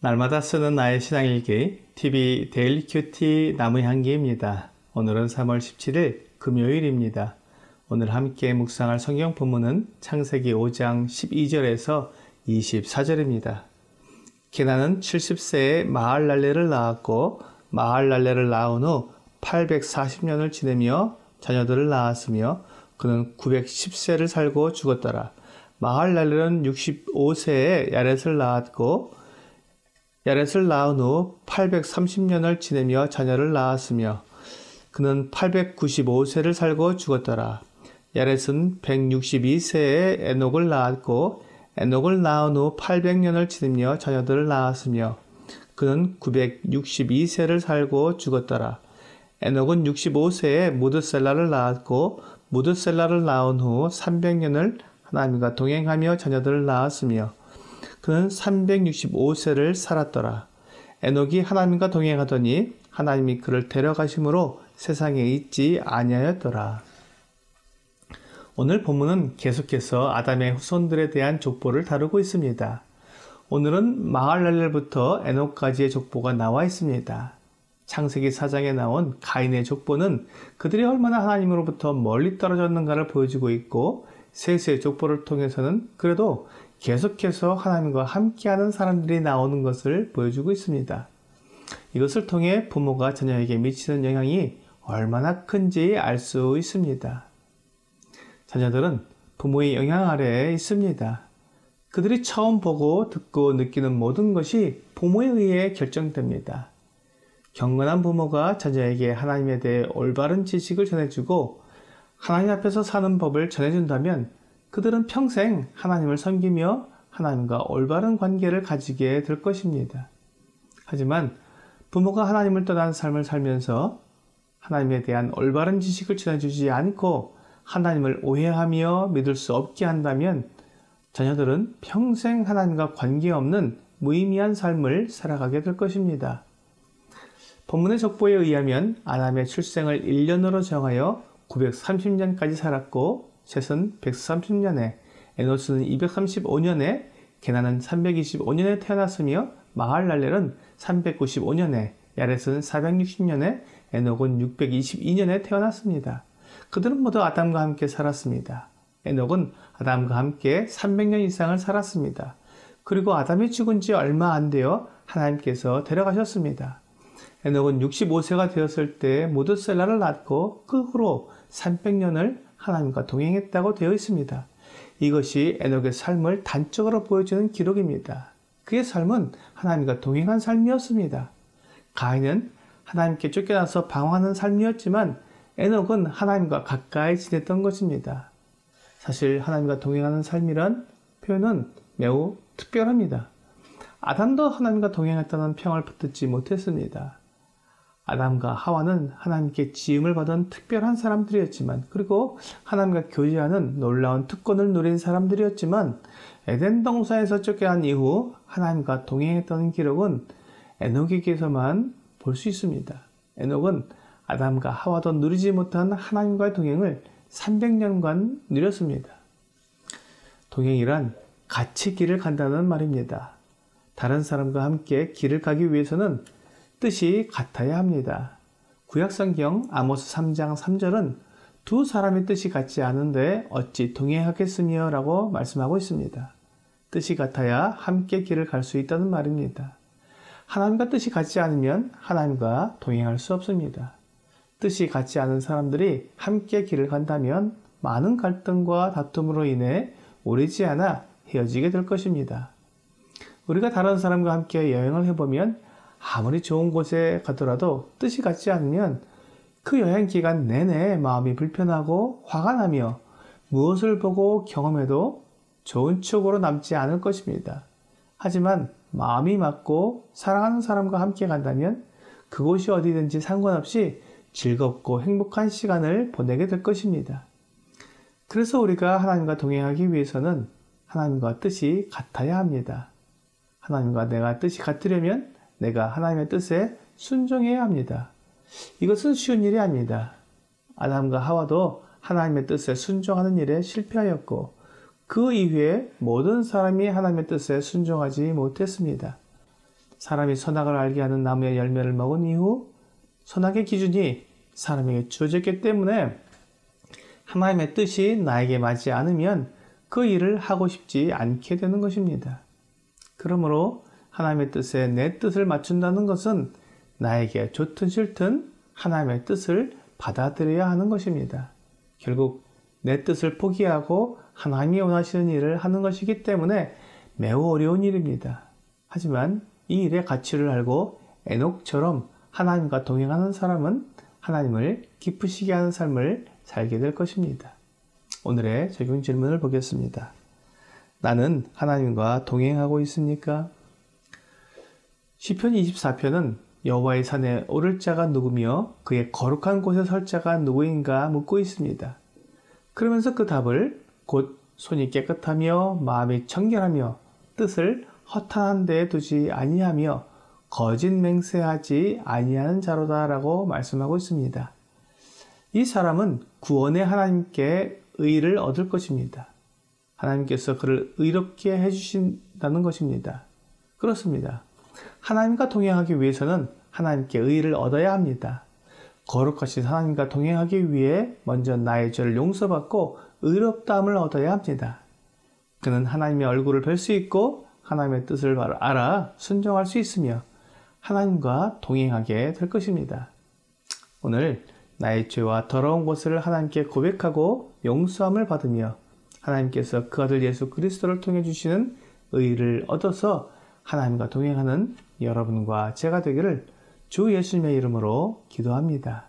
날마다 쓰는 나의 신앙일기 TV 데일리 큐티 나무향기입니다. 오늘은 3월 17일 금요일입니다. 오늘 함께 묵상할 성경 본문은 창세기 5장 12절에서 24절입니다. 게나는 70세에 마할랄레를 낳았고 마할랄레를 낳은 후 840년을 지내며 자녀들을 낳았으며 그는 910세를 살고 죽었더라. 마할랄레는 65세에 야렛을 낳았고 야렛을 낳은 후 830년을 지내며 자녀를 낳았으며 그는 895세를 살고 죽었더라. 야렛은 162세에 에녹을 낳았고 에녹을 낳은 후 800년을 지내며 자녀들을 낳았으며 그는 962세를 살고 죽었더라. 에녹은 65세에 무드셀라를 낳았고 무드셀라를 낳은 후 300년을 하나님과 동행하며 자녀들을 낳았으며 그는 365세를 살았더라. 에녹이 하나님과 동행하더니 하나님이 그를 데려가심으로 세상에 있지 아니하였더라. 오늘 본문은 계속해서 아담의 후손들에 대한 족보를 다루고 있습니다. 오늘은 마할랄렐부터 에녹까지의 족보가 나와 있습니다. 창세기 4장에 나온 가인의 족보는 그들이 얼마나 하나님으로부터 멀리 떨어졌는가를 보여주고 있고 셋의 족보를 통해서는 그래도 계속해서 하나님과 함께하는 사람들이 나오는 것을 보여주고 있습니다. 이것을 통해 부모가 자녀에게 미치는 영향이 얼마나 큰지 알 수 있습니다. 자녀들은 부모의 영향 아래에 있습니다. 그들이 처음 보고 듣고 느끼는 모든 것이 부모에 의해 결정됩니다. 경건한 부모가 자녀에게 하나님에 대해 올바른 지식을 전해주고 하나님 앞에서 사는 법을 전해준다면 그들은 평생 하나님을 섬기며 하나님과 올바른 관계를 가지게 될 것입니다. 하지만 부모가 하나님을 떠난 삶을 살면서 하나님에 대한 올바른 지식을 전해주지 않고 하나님을 오해하며 믿을 수 없게 한다면 자녀들은 평생 하나님과 관계없는 무의미한 삶을 살아가게 될 것입니다. 본문의 족보에 의하면 아담의 출생을 1년으로 정하여 930년까지 살았고 셋은 130년에, 에노스는 235년에, 게나는 325년에 태어났으며 마할랄렐은 395년에, 야렛은 460년에, 에녹은 622년에 태어났습니다. 그들은 모두 아담과 함께 살았습니다. 에녹은 아담과 함께 300년 이상을 살았습니다. 그리고 아담이 죽은 지 얼마 안 되어 하나님께서 데려가셨습니다. 에녹은 65세가 되었을 때 무드셀라를 낳고 그 후로 300년을 하나님과 동행했다고 되어 있습니다. 이것이 에녹의 삶을 단적으로 보여주는 기록입니다. 그의 삶은 하나님과 동행한 삶이었습니다. 가인은 하나님께 쫓겨나서 방황하는 삶이었지만 에녹은 하나님과 가까이 지냈던 것입니다. 사실 하나님과 동행하는 삶이란 표현은 매우 특별합니다. 아담도 하나님과 동행했다는 평을 듣지 못했습니다. 아담과 하와는 하나님께 지음을 받은 특별한 사람들이었지만 그리고 하나님과 교제하는 놀라운 특권을 누린 사람들이었지만 에덴 동산에서 쫓겨난 이후 하나님과 동행했다는 기록은 에녹에게서만 볼 수 있습니다. 에녹은 아담과 하와도 누리지 못한 하나님과의 동행을 300년간 누렸습니다. 동행이란 같이 길을 간다는 말입니다. 다른 사람과 함께 길을 가기 위해서는 뜻이 같아야 합니다. 구약성경 아모스 3장 3절은 두 사람의 뜻이 같지 않은데 어찌 동행하겠으며 라고 말씀하고 있습니다. 뜻이 같아야 함께 길을 갈 수 있다는 말입니다. 하나님과 뜻이 같지 않으면 하나님과 동행할 수 없습니다. 뜻이 같지 않은 사람들이 함께 길을 간다면 많은 갈등과 다툼으로 인해 오래지 않아 헤어지게 될 것입니다. 우리가 다른 사람과 함께 여행을 해보면 아무리 좋은 곳에 가더라도 뜻이 같지 않으면 그 여행 기간 내내 마음이 불편하고 화가 나며 무엇을 보고 경험해도 좋은 추억으로 남지 않을 것입니다. 하지만 마음이 맞고 사랑하는 사람과 함께 간다면 그곳이 어디든지 상관없이 즐겁고 행복한 시간을 보내게 될 것입니다. 그래서 우리가 하나님과 동행하기 위해서는 하나님과 뜻이 같아야 합니다. 하나님과 내가 뜻이 같으려면 내가 하나님의 뜻에 순종해야 합니다. 이것은 쉬운 일이 아닙니다. 아담과 하와도 하나님의 뜻에 순종하는 일에 실패하였고 그 이후에 모든 사람이 하나님의 뜻에 순종하지 못했습니다. 사람이 선악을 알게 하는 나무의 열매를 먹은 이후 선악의 기준이 사람에게 주어졌기 때문에 하나님의 뜻이 나에게 맞지 않으면 그 일을 하고 싶지 않게 되는 것입니다. 그러므로 하나님의 뜻에 내 뜻을 맞춘다는 것은 나에게 좋든 싫든 하나님의 뜻을 받아들여야 하는 것입니다. 결국 내 뜻을 포기하고 하나님이 원하시는 일을 하는 것이기 때문에 매우 어려운 일입니다. 하지만 이 일의 가치를 알고 에녹처럼 하나님과 동행하는 사람은 하나님을 기쁘시게 하는 삶을 살게 될 것입니다. 오늘의 적용 질문을 보겠습니다. 나는 하나님과 동행하고 있습니까? 시편 24편은 여호와의 산에 오를 자가 누구며 그의 거룩한 곳에 설 자가 누구인가 묻고 있습니다. 그러면서 그 답을 곧 손이 깨끗하며 마음이 청결하며 뜻을 허탄한 데에 두지 아니하며 거짓 맹세하지 아니하는 자로다라고 말씀하고 있습니다. 이 사람은 구원의 하나님께 의를 얻을 것입니다. 하나님께서 그를 의롭게 해주신다는 것입니다. 그렇습니다. 하나님과 동행하기 위해서는 하나님께 의를 얻어야 합니다. 거룩하신 하나님과 동행하기 위해 먼저 나의 죄를 용서받고 의롭다함을 얻어야 합니다. 그는 하나님의 얼굴을 뵐 수 있고 하나님의 뜻을 알아 순종할 수 있으며 하나님과 동행하게 될 것입니다. 오늘 나의 죄와 더러운 것을 하나님께 고백하고 용서함을 받으며 하나님께서 그 아들 예수 그리스도를 통해 주시는 의를 얻어서 하나님과 동행하는 여러분과 제가 되기를 주 예수님의 이름으로 기도합니다.